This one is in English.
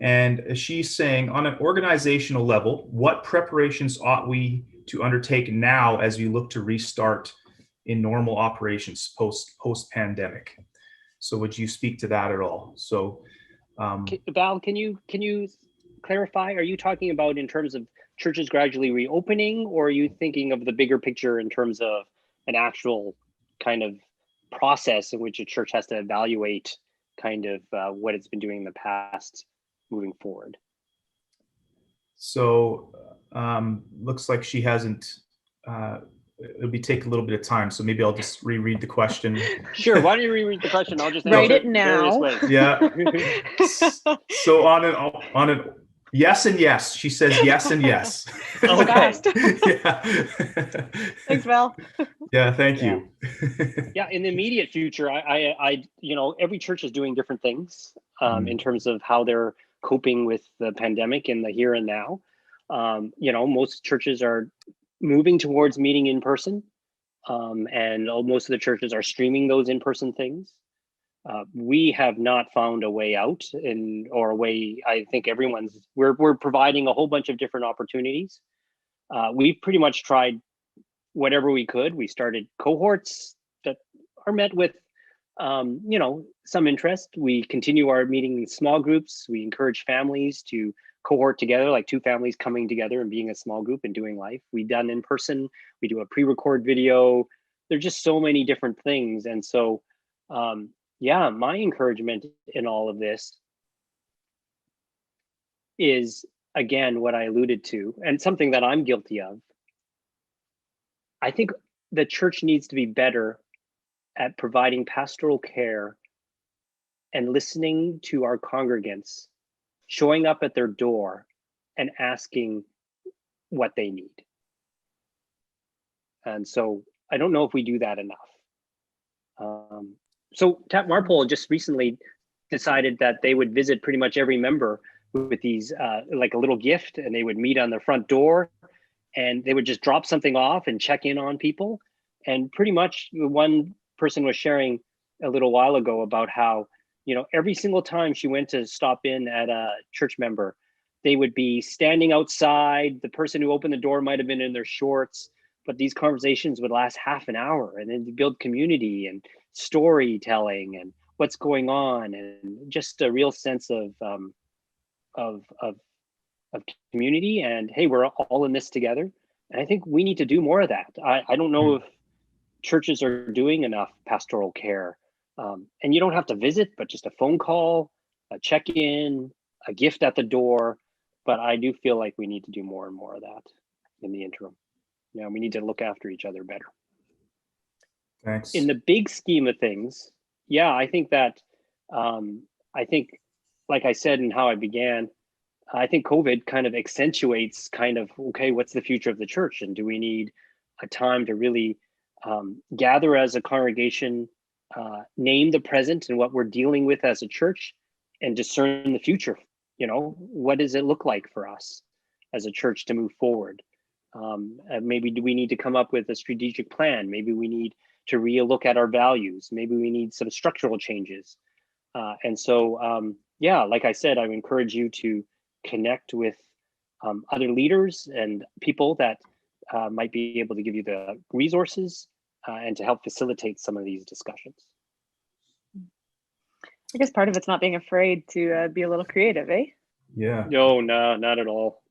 And she's saying, on an organizational level, what preparations ought we to undertake now as we look to restart in normal operations post pandemic? So would you speak to that at all? So Val, can you clarify? Are you talking about in terms of churches gradually reopening, or are you thinking of the bigger picture in terms of an actual kind of process in which a church has to evaluate kind of what it's been doing in the past moving forward? So looks like she hasn't. It'll be take a little bit of time, so maybe I'll just reread the question. Sure. Why don't you reread the question? I'll just write answer it now. Yeah. So on an yes and yes, she says yes and yes. Okay. Yeah. Thanks, Val. Yeah, thank you. Yeah, in the immediate future, I every church is doing different things in terms of how they're coping with the pandemic in the here and now. Most churches are moving towards meeting in person, and most of the churches are streaming those in-person things. We have not found a way out, or a way. I think we're providing a whole bunch of different opportunities. We've pretty much tried whatever we could. We started cohorts that are met with some interest. We continue our meeting in small groups. We encourage families to cohort together, like two families coming together and being a small group and doing life. We've done in person. We do a pre-record video. There's just so many different things. And so, my encouragement in all of this is, again, what I alluded to, and something that I'm guilty of. I think the church needs to be better at providing pastoral care and listening to our congregants, showing up at their door and asking what they need. And so I don't know if we do that enough. So TAP Marpole just recently decided that they would visit pretty much every member with these, like a little gift, and they would meet on their front door and they would just drop something off and check in on people. And pretty much one person was sharing a little while ago about how, every single time she went to stop in at a church member, they would be standing outside. The person who opened the door might have been in their shorts, but these conversations would last half an hour, and then build community and storytelling and what's going on, and just a real sense of community, and hey, we're all in this together. And I think we need to do more of that. I don't know if churches are doing enough pastoral care. And you don't have to visit, but just a phone call, a check-in, a gift at the door. But I do feel like we need to do more and more of that in the interim. We need to look after each other better. Thanks. In the big scheme of things, I think that, like I said and how I began, I think COVID kind of accentuates okay, what's the future of the church? And do we need a time to really gather as a congregation, name the present and what we're dealing with as a church, and discern the future? What does it look like for us as a church to move forward? Maybe do we need to come up with a strategic plan? Maybe we need to relook at our values. Maybe we need some structural changes. And so, like I said, I would encourage you to connect with other leaders and people that might be able to give you the resources and to help facilitate some of these discussions. I guess part of it's not being afraid to be a little creative, eh? Yeah. No, not at all.